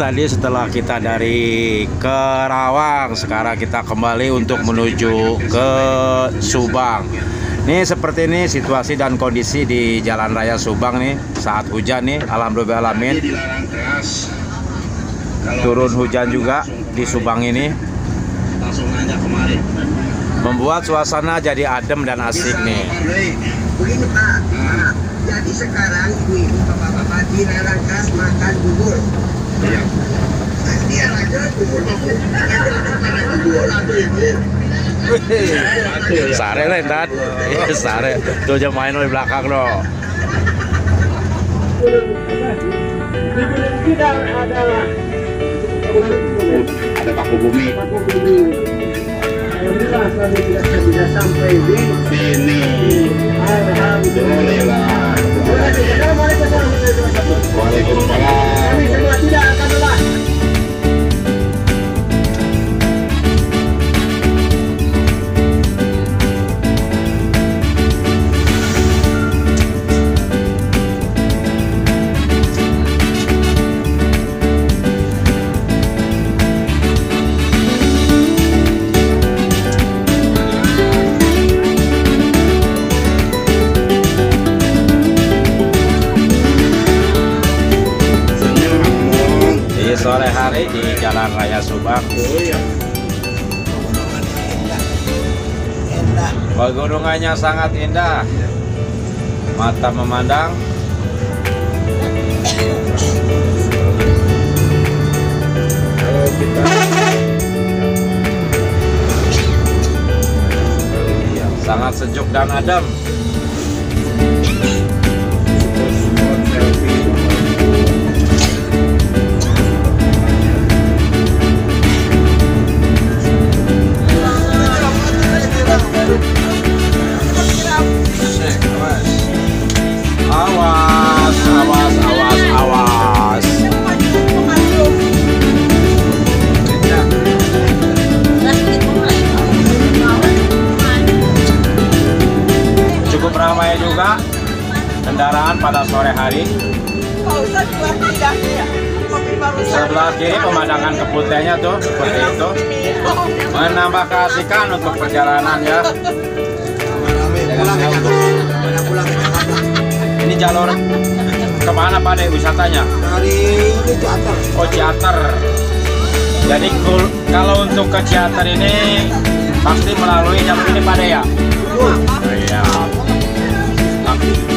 tadi setelah kita dari Kerawang, sekarang kita kembali untuk menuju ke Subang. Nih seperti ini situasi dan kondisi di Jalan Raya Subang nih saat hujan nih. Alhamdulillah alamin. Turun hujan juga di Subang ini. Membuat suasana jadi adem dan asik nih. Begini Pak, jadi sekarang ibu-ibu bapak-bapak dilarang keras makan bubur. Iya. Dia aja bubur. Sare lah Intan. Sare. Tuh aja main di belakang loh. Kita adalah ada Paku Bumi. Alhamdulillah kami bisa sampai di Sini. Alhamdulillah. Waalaikumsalam. Kami semua tidak akan lelah. Sore hari di Jalan Raya Subang. Pegunungannya sangat indah, mata memandang. Sangat sejuk dan adem. Awas, awas, awas, awas. Cukup ramai juga kendaraan pada sore hari. Sebelah kiri pemandangan keputihnya tuh seperti itu, menambah keasikan untuk perjalanan ya. Ini jalur kemana Pak Dek wisatanya? Dari Ciater. Oh Ciater. Jadi kalau untuk ke Ciater ini pasti melalui jalur ini Pak Dek ya? Iya.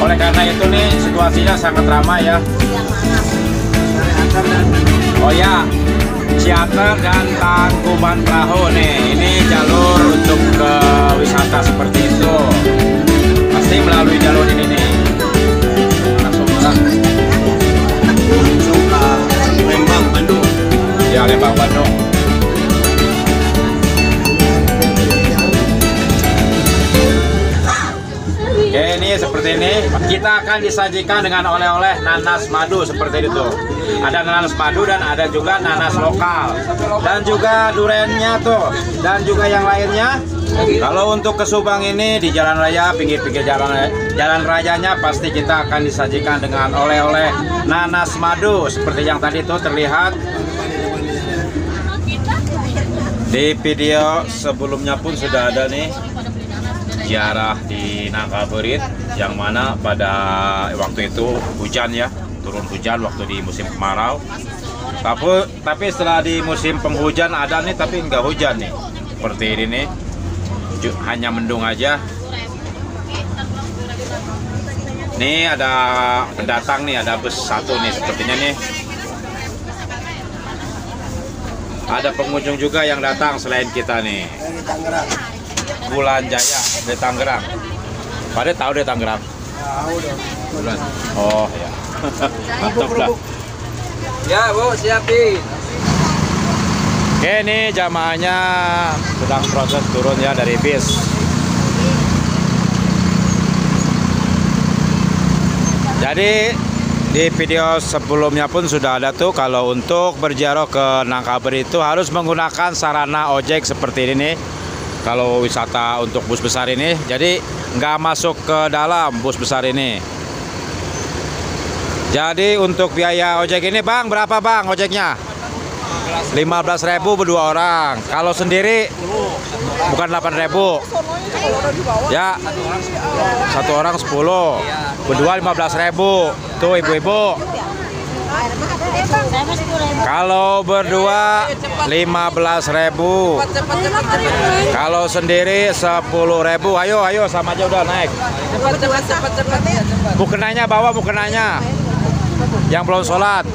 Oleh karena itu nih situasinya sangat ramai ya. Oh ya, Ciater dan Tangkuban Perahu nih. Ini jalur untuk ke wisata seperti itu. Pasti melalui jalur ini nih. Langsung lah. Lembang, Bandung. Ya Lembang Bandung. Oke, ini seperti ini. Kita akan disajikan dengan oleh-oleh nanas madu seperti itu. Ada nanas madu dan ada juga nanas lokal. Dan juga durennya tuh. Dan juga yang lainnya. Kalau untuk ke Subang ini di jalan raya, pinggir-pinggir jalan rayanya pasti kita akan disajikan dengan oleh-oleh nanas madu seperti yang tadi tuh terlihat. Di video sebelumnya pun sudah ada nih ziarah di Nangkaberit yang mana pada waktu itu hujan ya, turun hujan waktu di musim kemarau. Tapi setelah di musim penghujan ada nih tapi nggak hujan nih seperti ini nih, hanya mendung aja. Nih ada pendatang nih, ada bus satu nih sepertinya nih. Ada pengunjung juga yang datang selain kita nih. Dari Tangerang. Bulan Jaya dari Tangerang. Pada tahu deh Tangerang? Tahu dong. Bulan. Oh ya. Mantap lah. Ya Bu, siapin. Oke, ini jamaahnya sedang proses turun ya dari bis. Jadi di video sebelumnya pun sudah ada tuh kalau untuk berziarah ke Nangkaberit itu harus menggunakan sarana ojek seperti ini nih. Kalau wisata untuk bus besar ini, jadi nggak masuk ke dalam bus besar ini. Jadi untuk biaya ojek ini Bang, berapa Bang ojeknya? 15.000 berdua orang. Kalau sendiri bukan 8.000. Ya. Satu orang 10. Berdua 15.000. Tuh ibu-ibu. Kalau berdua 15.000. Kalau sendiri 10.000. Ayo sama aja udah naik. Cepat. Mukenanya bawa mukenanya. Yang belum sholat.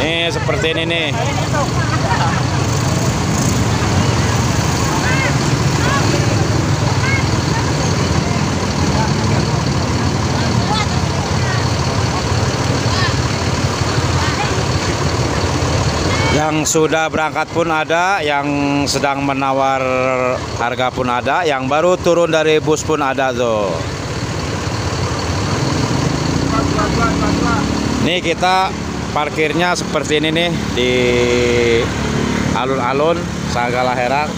Nih seperti ini nih. Yang sudah berangkat pun ada, yang sedang menawar harga pun ada, yang baru turun dari bus pun ada tuh. Nih kita parkirnya seperti ini nih di alun-alun Sagalaherang.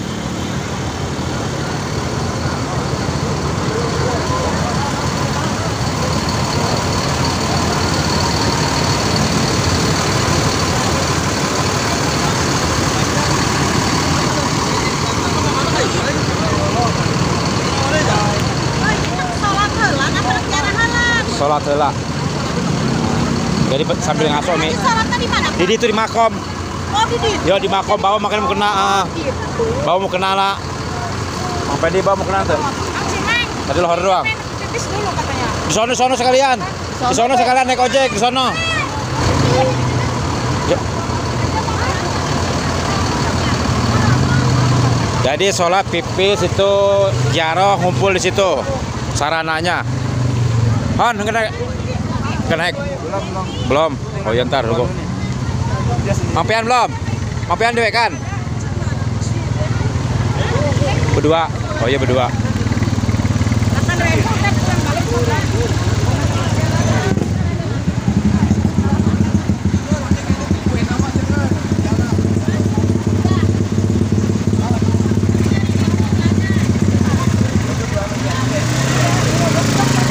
Sholat heula. Jadi sambil ngaso Mi. Sholatnya di mana? Di itu di makom. Oh, di situ. Yo di makom bawa makan mau kena. Bawa mau kena lah. Sampai di bawa mau kena tuh. Tadi lohor doang. Pipis dulu katanya. Di sono sekalian. Di sono sekalian naik ojek di sono. Ya. Jadi sholat pipis itu ziarah ngumpul di situ. Sarananya. Han, naik. Belum. Oh ya ntar dulu. Mampian belum? Mampian dewe kan? Berdua. Oh iya berdua.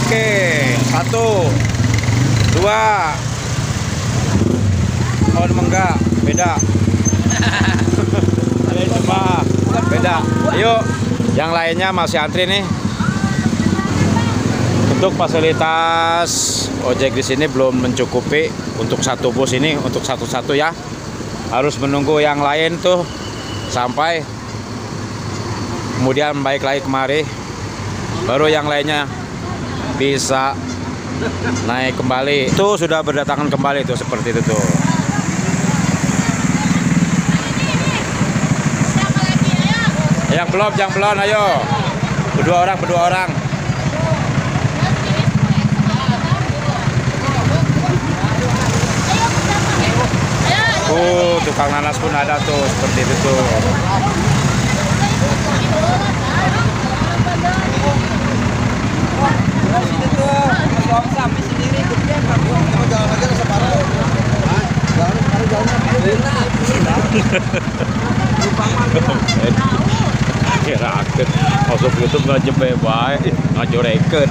Oke, 1, 2. Oh enggak, beda. Ada cuma beda. Ayo, yang lainnya masih antri nih. Untuk fasilitas ojek di sini belum mencukupi untuk satu bus ini, untuk satu-satu ya. Harus menunggu yang lain tuh sampai kemudian balik lagi kemari. Baru yang lainnya bisa naik kembali. Itu sudah berdatangan kembali tuh seperti itu tuh. Yang belum ayo. Berdua orang. Tukang nanas pun ada tuh seperti itu tuh. Kira akut masuk YouTube nggak jempe baik ngajorekeun.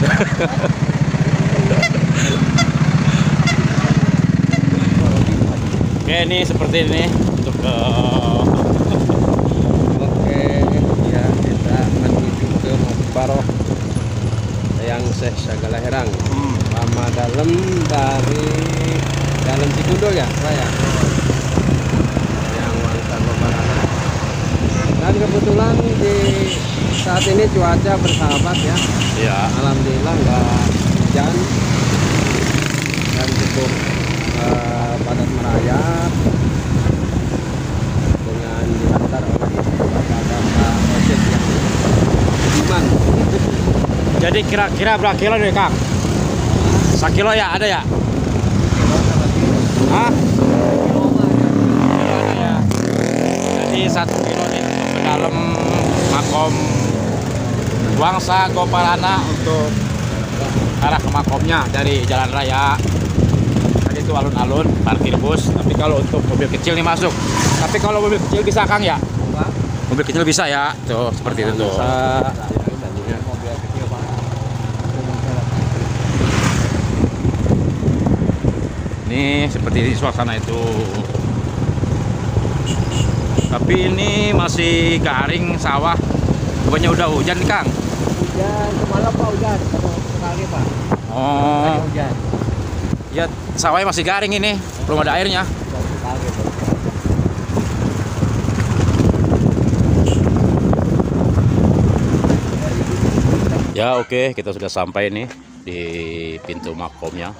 Oke, ini seperti ini untuk Oke, ya kita menuju ke Mokbaro yang Syekh Sagalaherang. Lama dalam dari Jalan Cikundul ya, Pak ya. Yang Wangsa Barat. Dan kebetulan di saat ini cuaca bersahabat ya. ya Alhamdulillah nggak hujan dan cukup padat merayap dengan diantar oleh kepada Pak ojek yang budiman. jadi kira-kira berapa kilo nih Kang? 1 kilo ya ada ya? Hah? Jadi 1 kilo ini ke dalam makom Wangsa Gopalana untuk arah ke makomnya dari jalan raya. Tadi itu alun-alun parkir bus. Tapi kalau untuk mobil kecil nih masuk. Tapi kalau mobil kecil bisa Kang ya? Mobil kecil bisa ya, tuh seperti itu tuh. Bisa. Mobil kecil Pak. Ini seperti ini suasana itu. Tapi ini masih garing sawah. Bukannya udah hujan nih Kang? Hujan semalam Pak, hujan sekali Pak. Oh, Hujan. ya sawahnya masih garing ini, belum ada airnya. Sekali Pak. Ya oke, kita sudah sampai nih di pintu makomnya.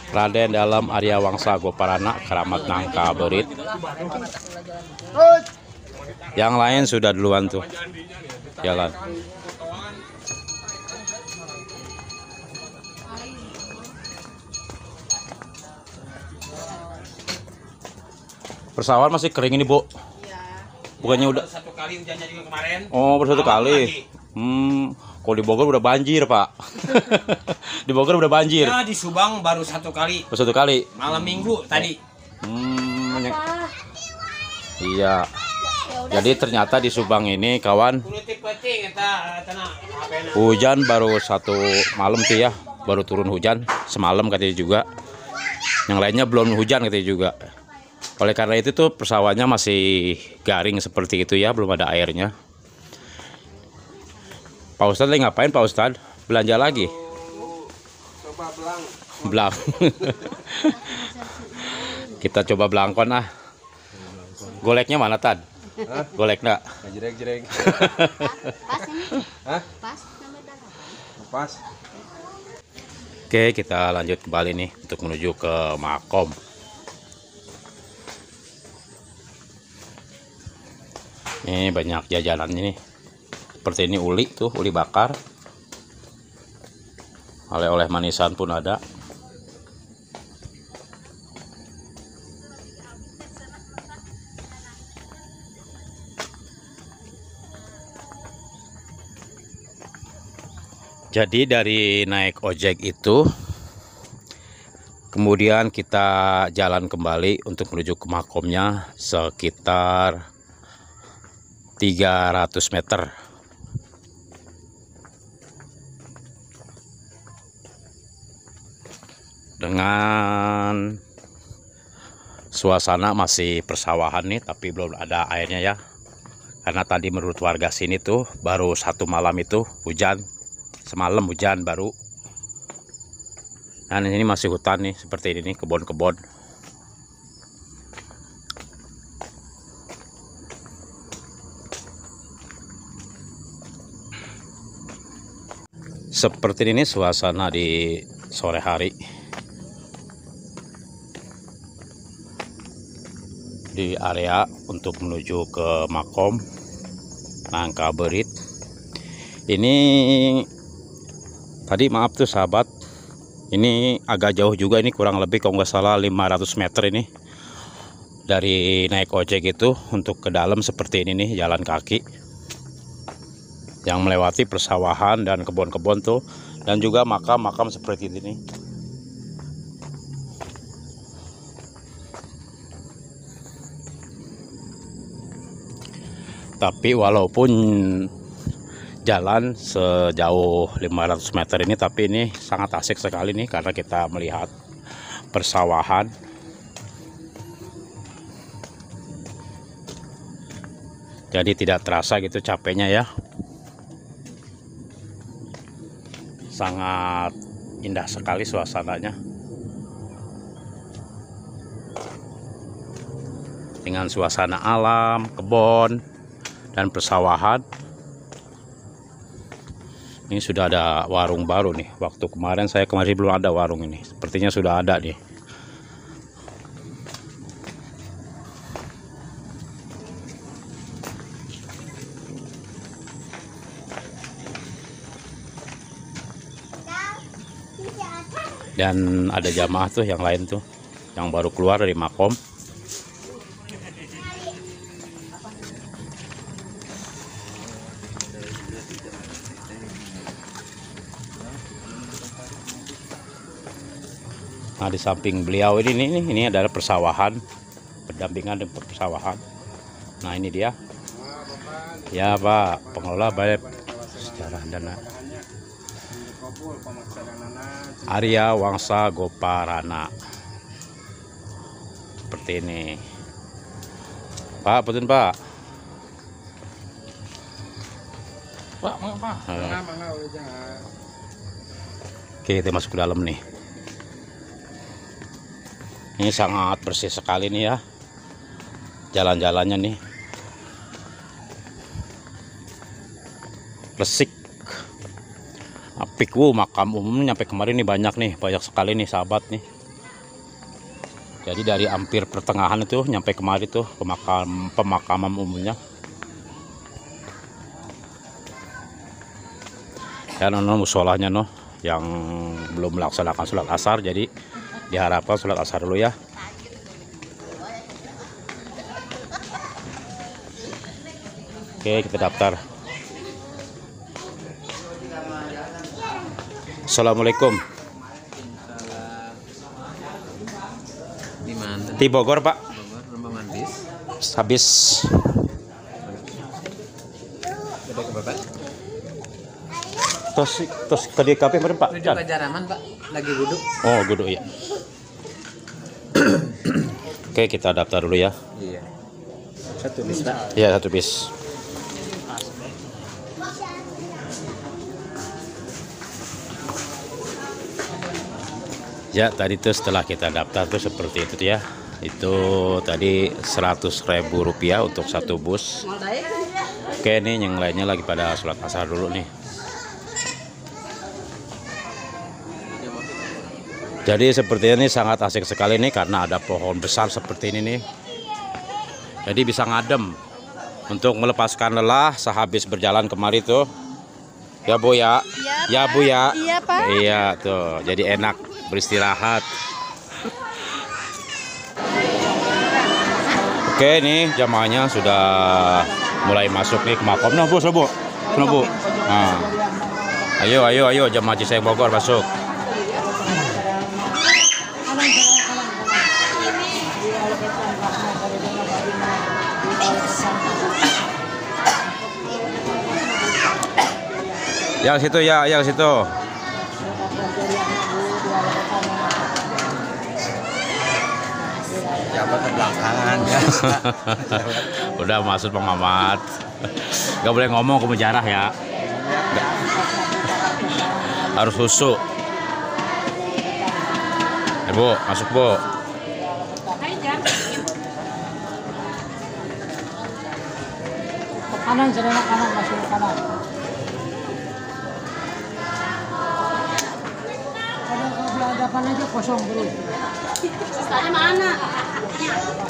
Raden Dalam Arya Wangsa Goparana Keramat Nangka Berit. Yang lain sudah duluan tuh jalan. Persawahan masih kering ini, Bu. Bukannya udah satu kali hujannya juga kemarin. Oh, baru satu kali. Kalau di Bogor udah banjir, Pak. Di Bogor udah banjir. Ya, di Subang baru satu kali. Baru satu kali. Malam Minggu tadi. Iya. Jadi ternyata di Subang ini, kawan, hujan baru satu malam tuh ya. Baru turun hujan semalam katanya juga. Yang lainnya belum hujan katanya juga. Oleh karena itu tuh persawahannya masih garing seperti itu ya, belum ada airnya. Pak Ustadz lagi ngapain Pak Ustadz? Belanja lagi? Coba Belang. Kita coba belangkon ah. Goleknya mana Tad? Golek enggak? Jereng-jereng. Pas ini. Hah? Pas sampai darah. Pas. Oke, kita lanjut kembali nih untuk menuju ke makom. Ini banyak jajanan ini. Seperti ini uli tuh, uli bakar. Oleh-oleh manisan pun ada. Jadi dari naik ojek itu, kemudian kita jalan kembali untuk menuju ke makomnya sekitar 300 meter. Dengan suasana masih persawahan nih, tapi belum ada airnya ya. Karena tadi menurut warga sini tuh baru satu malam itu hujan. Semalam hujan baru. Nah ini masih hutan nih, seperti ini nih, kebun-kebun. Seperti ini suasana di sore hari di area untuk menuju ke makom Nangka Berit. Ini tadi maaf tuh sahabat, ini agak jauh juga, ini kurang lebih kalau nggak salah 500 meter ini dari naik ojek itu untuk ke dalam. Seperti ini nih jalan kaki yang melewati persawahan dan kebun-kebun tuh, dan juga makam-makam seperti ini. Tapi walaupun jalan sejauh 500 meter ini, tapi ini sangat asik sekali nih karena kita melihat persawahan. Jadi tidak terasa gitu capeknya ya. Sangat indah sekali suasananya. Dengan suasana alam, kebun, dan persawahan. Ini sudah ada warung baru nih. Waktu kemarin belum ada warung ini. Sepertinya sudah ada nih. Dan ada jamaah tuh yang lain tuh yang baru keluar dari makom. Nah di samping beliau ini adalah persawahan, berdampingan dengan persawahan. Nah ini dia ya Pak, pengelola Balai Sejarah Dana Arya Wangsa Goparana. Seperti ini Pak, betul Pak. Pak, mangga. Oke, kita masuk ke dalam nih. Ini sangat bersih sekali nih ya. Jalan-jalannya nih. Resik. Apik, makam umum nyampe kemarin nih banyak sekali nih sahabat nih. Jadi dari hampir pertengahan itu nyampe kemari tuh ke pemakaman umumnya. Ya musolahnya yang belum melaksanakan sholat asar, jadi diharapkan sholat asar dulu ya. Oke, kita daftar. Assalamualaikum. Di mana? Di Bogor Pak. Bogor, Lembah Mandis. Habis. Udah ke Bapak? Tos ke DKP kemarin Pak. Menuju Pajaraman Pak, lagi duduk. Oh, duduk ya. Oke, kita daftar dulu ya. Iya. Satu bis Pak. Iya, satu bis. Ya, tadi tuh setelah kita daftar tuh seperti itu ya. Itu tadi Rp100.000 untuk satu bus. Oke, nih yang lainnya lagi pada sholat asar dulu nih. Jadi seperti ini sangat asik sekali nih karena ada pohon besar seperti ini nih. Jadi bisa ngadem untuk melepaskan lelah sehabis berjalan kemari tuh. Ya Bu ya. Ya Bu ya. Iya Pak. Iya tuh. Jadi enak beristirahat. Oke nih jamaahnya sudah mulai masuk nih ke makom. Nah Bu, Bu. Nah, Bu. Nah. Ayo jamaah Ciseng Bogor masuk. Yang situ ya, yang situ. Jabat belakangan ya. Udah maksud pengamat. Gak boleh ngomong ke mujarah ya. Harus husu. Bu, masuk Bu. Kanan, serena kanan, masuk ke kanan. Hadapan aja kosong bro. Sisanya mana?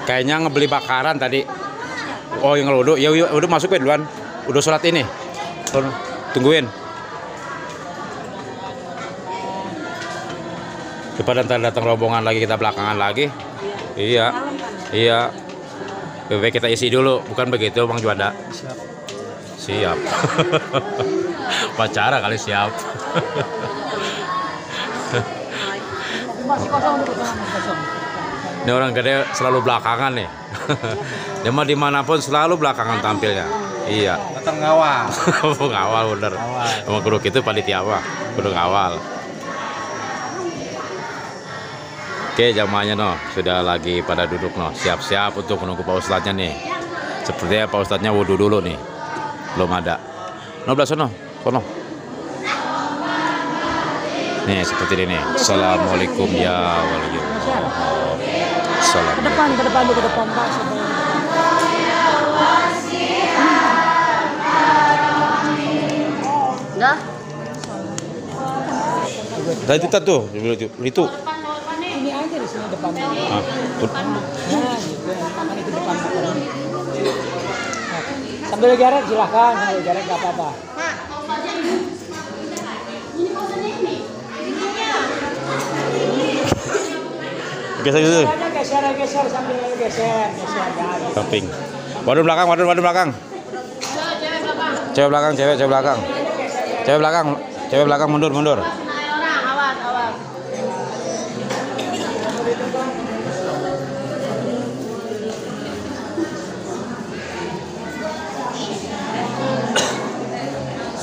Kayaknya ngebeli bakaran tadi. Oh yang ngeludu. Ya udah masuk ya duluan. Udah sholat ini. Tungguin. Daripada ntar datang rombongan lagi kita belakangan lagi. Iya. Iya. Lebih baik kita isi dulu. Bukan begitu Bang Juanda? Siap. Pacara kali siap. Masih kosong dulu, masih kosong. Ini orang gede selalu belakangan nih. Dia mah dimanapun selalu belakangan tampilnya. Iya. Datang ngawal. Ngawal bener. Emang kudu gitu panitia apa? Kudu ngawal. Oke jamaahnya sudah lagi pada duduk siap-siap untuk menunggu Pak Ustadznya nih. Sepertinya Pak Ustadznya wudhu dulu nih. Belum ada. Belah sono. Nih seperti ini. Assalamualaikum ya warahmatullahi. Ke depan dulu, ke depan Pak. Dah. Nah itu tuh, itu. Ini aja di sini depannya. Ah, Nah, gitu. Tangan itu depan. Sambil jarak silahkan, sambil jarak nggak apa-apa. Geser gitu. Geser sambil geser. Samping. Waduh belakang. Cewek belakang mundur. Awas.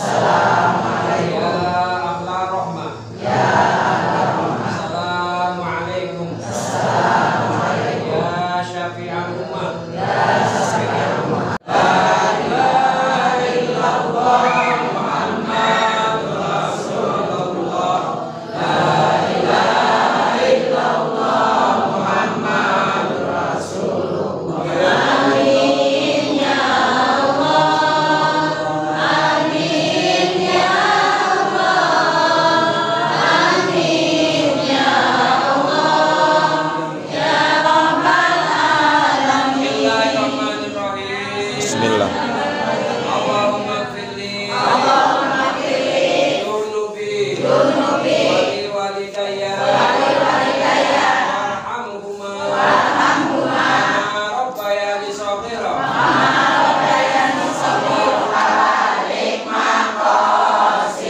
Assalamualaikum. Ya ahla rahmah. Ya ahla rahmah. Assalamualaikum. Assalamualaikum. Ya syafi'al ummah. Ya syafi'al ummah. La ilaha illallah Muhammadur Rasulullah. La ilaha illallah Muhammadur Rasulullah. Amin ya Allah. Amin ya Allah. Amin ya Allah. Ya Rabbal Alamin. Bismillahirrahmanirrahim. Bismillah. Allahumma firli. Allahumma firli. Dunubi. Dunubi. Wali walidayya. Wali walidayya. Warhamhuma. Warhamhuma. Ma rabbayani shaghira. Ma rabbayani shaghira. Balik maqasidana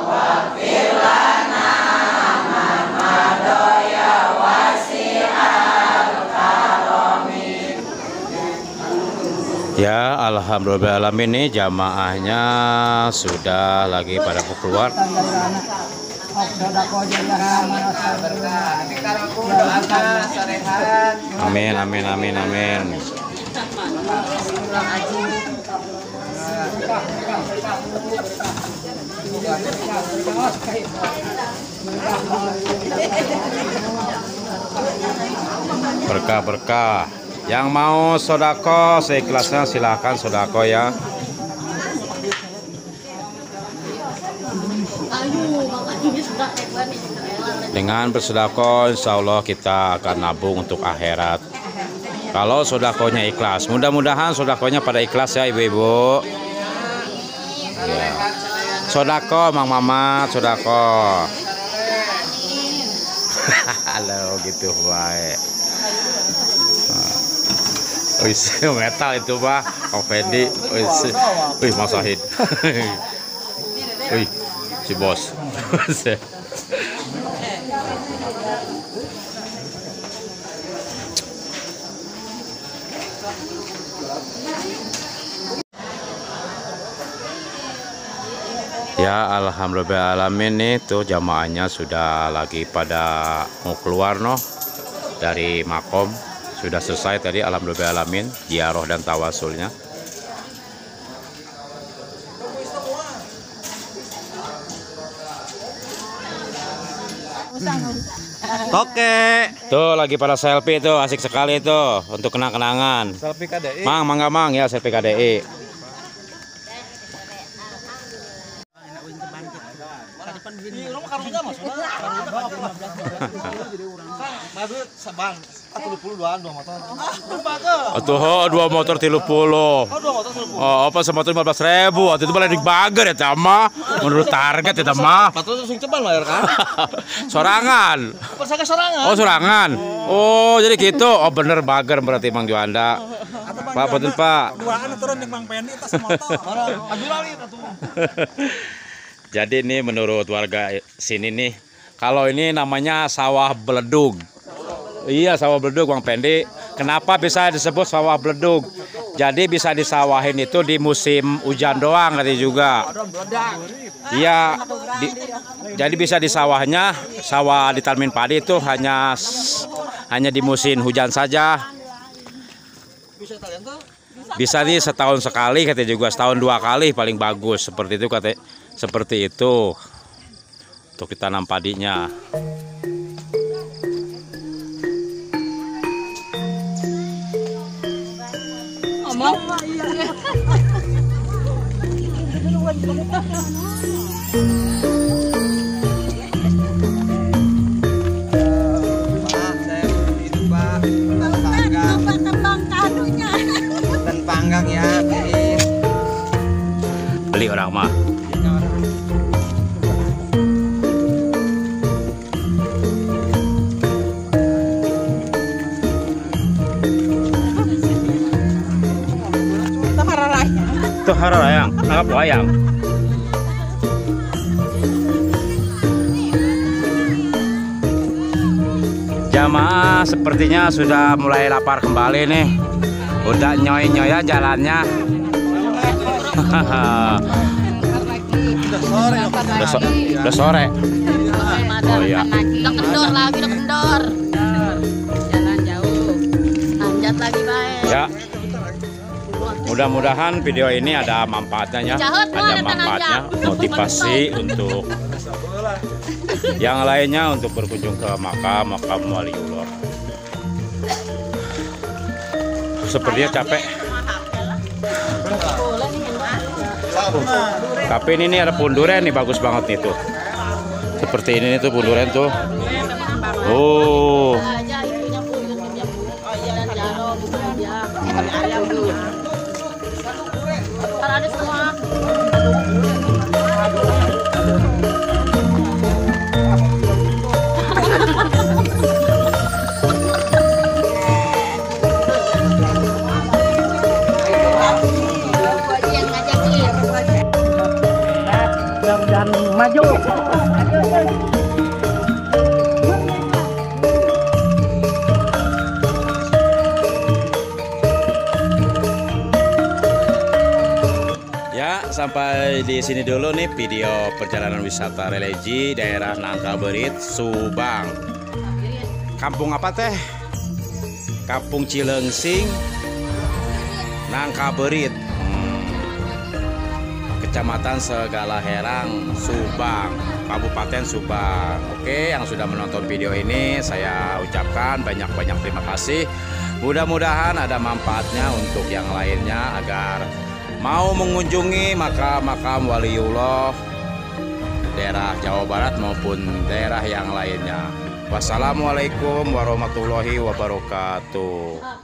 waghfir lana ma madaya wasi'al karami. Ya, alhamdulillah ini jamaahnya sudah lagi pada mau keluar. Amin, amin, amin, amin. Berkah-berkah. Yang mau sodako seikhlasnya silahkan sodako ya. Dengan bersodako insya Allah kita akan nabung untuk akhirat. Kalau sodakonya ikhlas, mudah-mudahan sodakonya pada ikhlas ya ibu-ibu. Ya. Sodako Mang Mamat, sodako. Halo gitu baik. Wih, metal itu Pak, Kang Fendi. Wih, Mas Sahid. Wih, si bos. Ya, alhamdulillahirrahmanirrahim nih tuh jamaahnya sudah lagi pada mau keluar noh dari makom. Sudah selesai tadi alhamdulillahirrahmanirrahim ziarah dan tawasulnya. Oke. Tuh lagi pada selfie tuh, asik sekali tuh untuk kenang-kenangan. Selfie KDI. Mang, mangga mang ya selfie KDI. Atuh, 2 motor 30. Oh, apa semotor 15.000. Waktu itu balik bager ya tama. Menurut target ya tama. Sorangan. Oh, sorangan. Oh, jadi gitu. Oh, bener bager berarti Mang Juanda. Pak, betul Pak. Jadi ini menurut warga sini nih, kalau ini namanya sawah beledug. Iya, sawah beledug Bang Pendi. Kenapa bisa disebut sawah beledug? Jadi bisa disawahin itu di musim hujan doang tadi juga. Iya, jadi bisa di sawahnya, sawah di Tarmin Padi itu hanya di musim hujan saja. Bisa nih setahun sekali katanya juga, setahun 2 kali paling bagus seperti itu katanya. Seperti itu untuk ditanam padinya. Panggang ya. Beli orang mah. Itu hararayang, nangkap wayang. Jamaah sepertinya sudah mulai lapar kembali nih. Udah nyoy-nyoy jalannya. Udah sore. Oh iya. Udah kendor lagi, udah kendor. Jalan jauh. Lanjut lagi baik. Ya. Mudah-mudahan video ini ada manfaatnya ya. Ada manfaatnya, motivasi untuk yang lainnya untuk berkunjung ke makam waliullah. Sepertinya capek. Tapi ini ada pohon durian nih, bagus banget nih tuh. Seperti ini tuh pohon durian tuh. Oh. Ada semua. Dan maju. Ya, sampai di sini dulu nih video perjalanan wisata religi daerah Nangka Berit, Subang. Kampung apa teh? Kampung Cilengsing, Nangka Berit, Kecamatan Segala Herang, Subang, Kabupaten Subang. Oke, yang sudah menonton video ini saya ucapkan banyak-banyak terima kasih. Mudah-mudahan ada manfaatnya untuk yang lainnya agar mau mengunjungi makam waliullah daerah Jawa Barat maupun daerah yang lainnya. Wassalamualaikum warahmatullahi wabarakatuh.